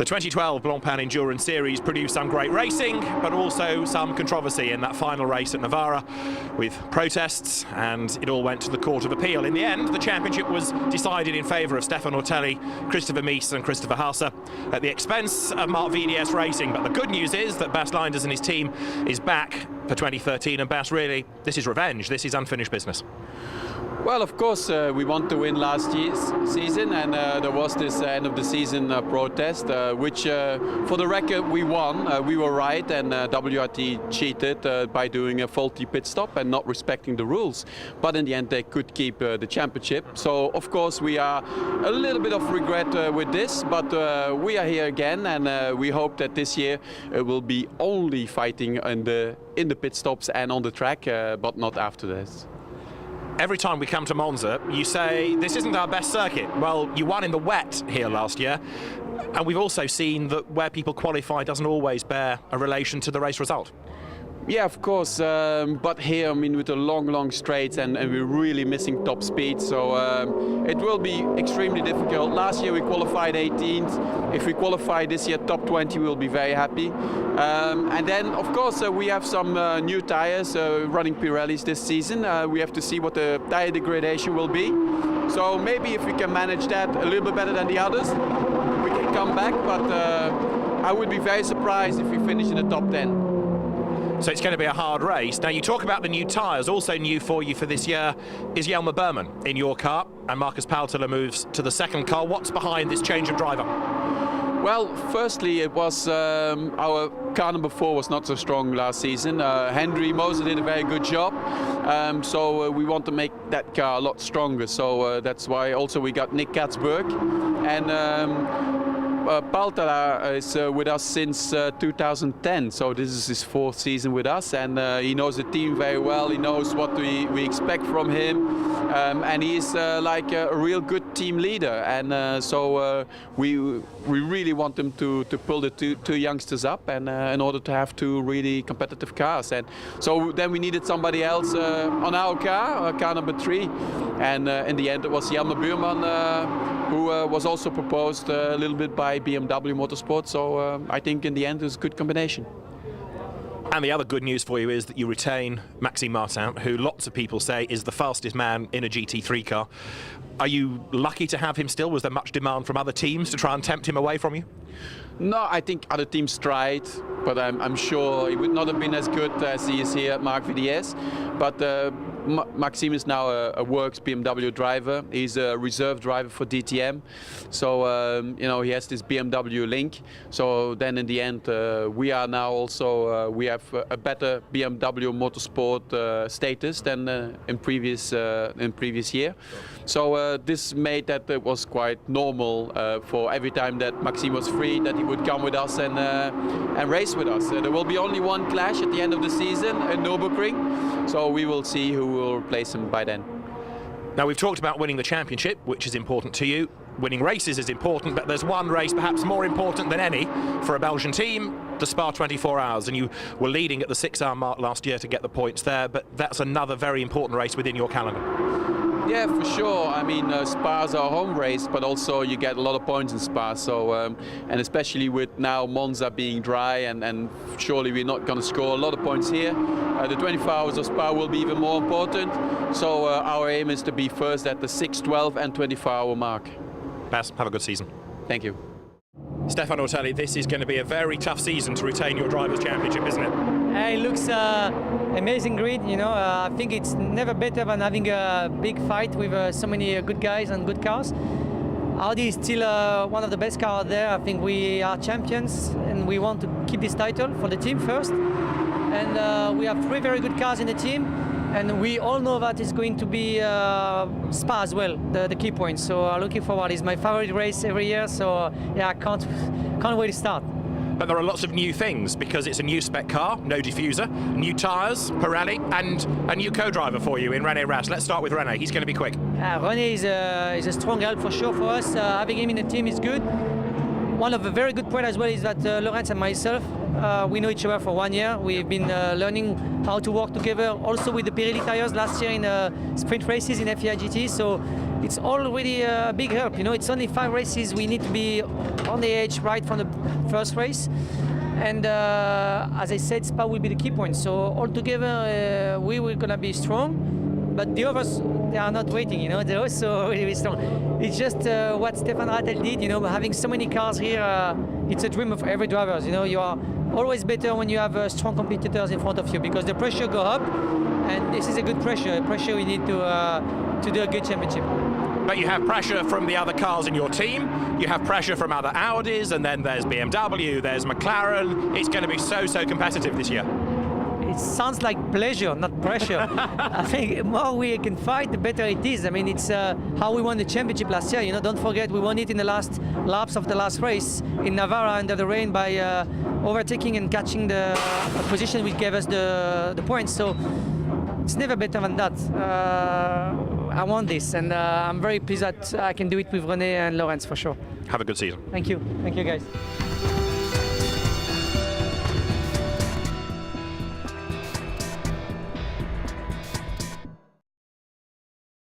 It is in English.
The 2012 Blancpain Endurance Series produced some great racing, but also some controversy in that final race at Navarra, with protests, and it all went to the Court of Appeal. In the end, the championship was decided in favour of Stephane Ortelli, Christopher Mies and Christopher Haase, at the expense of Marc VDS Racing. But the good news is that Bas Leinders and his team is back for 2013, and Bas, really, this is revenge, this is unfinished business. Well, of course, we want to win last year's season, and there was this end of the season protest, which, for the record, we won. We were right, and WRT cheated by doing a faulty pit stop and not respecting the rules. But in the end, they could keep the championship. So, of course, we are a little bit of regret with this, but we are here again, and we hope that this year will be only fighting in the pit stops and on the track, but not after this. Every time we come to Monza, you say, this isn't our best circuit. Well, you won in the wet here last year, and we've also seen that where people qualify doesn't always bear a relation to the race result. Yeah, of course, but here, I mean, with the long straights, and we're really missing top speed, so it will be extremely difficult. Last year we qualified 18th. If we qualify this year top 20, we'll be very happy. And then, of course, we have some new tires running Pirellis this season. We have to see what the tire degradation will be. So maybe if we can manage that a little bit better than the others, we can come back, but I would be very surprised if we finish in the top 10. So it's going to be a hard race. Now, you talk about the new tyres. Also new for you for this year is Jelmer Berman in your car, and Marcus Paltela moves to the second car. What's behind this change of driver? Well, firstly, it was our car number 4 was not so strong last season. Henry Moser did a very good job, so we want to make that car a lot stronger. So that's why also we got Nick Katzberg, and Paltela is with us since 2010, so this is his 4th season with us, and he knows the team very well. He knows what we expect from him, and he's like a real good team leader, and so we really want him to pull the two youngsters up, and in order to have 2 really competitive cars. And so then we needed somebody else on our car number 3, and in the end it was Jelmer Berman, who was also proposed a little bit by BMW Motorsports, so I think in the end it was a good combination. And the other good news for you is that you retain Maxime Martin, who lots of people say is the fastest man in a GT3 car. Are you lucky to have him still? Was there much demand from other teams to try and tempt him away from you? No, I think other teams tried, but I'm sure he would not have been as good as he is here at Marc VDS. But Maxime is now a works BMW driver. He's a reserve driver for DTM, so you know, he has this BMW link. So then in the end, we are now also we have a better BMW Motorsport status than in previous year. So this made that it was quite normal for every time that Maxime was free, that he would come with us and race with us. There will be only one clash at the end of the season at Nürburgring, so we will see who will replace him by then. Now, we've talked about winning the championship, which is important to you. Winning races is important, but there's one race perhaps more important than any for a Belgian team, the Spa 24 Hours, and you were leading at the 6-hour mark last year to get the points there, but that's another very important race within your calendar. Yeah, for sure. I mean, Spa's our home race, but also you get a lot of points in Spa. So, and especially with now Monza being dry, and surely we're not going to score a lot of points here. The 24 Hours of Spa will be even more important. So our aim is to be first at the 6, 12 and 24-hour mark. Bas, have a good season. Thank you. Stephane Ortelli, this is going to be a very tough season to retain your Drivers' Championship, isn't it? It looks amazing grid, you know. I think it's never better than having a big fight with so many good guys and good cars. Audi is still one of the best cars out there. I think we are champions and we want to keep this title for the team first. And we have 3 very good cars in the team. And we all know that it's going to be Spa as well, the key point. So looking forward. It's my favorite race every year. So yeah, I can't wait to start. But there are lots of new things because it's a new spec car, no diffuser, new tyres, Pirelli, and a new co-driver for you in René Rast. Let's start with René. He's going to be quick. René is a strong help for sure for us. Having him in the team is good. One of the very good points as well is that Laurens and myself, we know each other for 1 year. We've been learning how to work together also with the Pirelli tires last year in sprint races in FIA GT. So it's already a big help. You know, it's only 5 races. We need to be on the edge right from the first race. And as I said, Spa will be the key point. So altogether, we were gonna be strong, but the others, they are not waiting. You know, they're also really strong. It's just what Stephane Ortelli did. You know, having so many cars here, it's a dream of every driver. You know, you are always better when you have strong competitors in front of you because the pressure go up, and this is a good pressure. A pressure we need to do a good championship. But you have pressure from the other cars in your team, you have pressure from other Audis, and then there's BMW, there's McLaren. It's going to be so competitive this year. It sounds like pleasure, not pressure. I think the more we can fight, the better it is. I mean, it's how we won the championship last year. You know, don't forget we won it in the last laps of the last race in Navarra under the rain by overtaking and catching the position which gave us the points. So it's never better than that. I want this, and I'm very pleased that I can do it with René and Lawrence for sure. Have a good season. Thank you guys.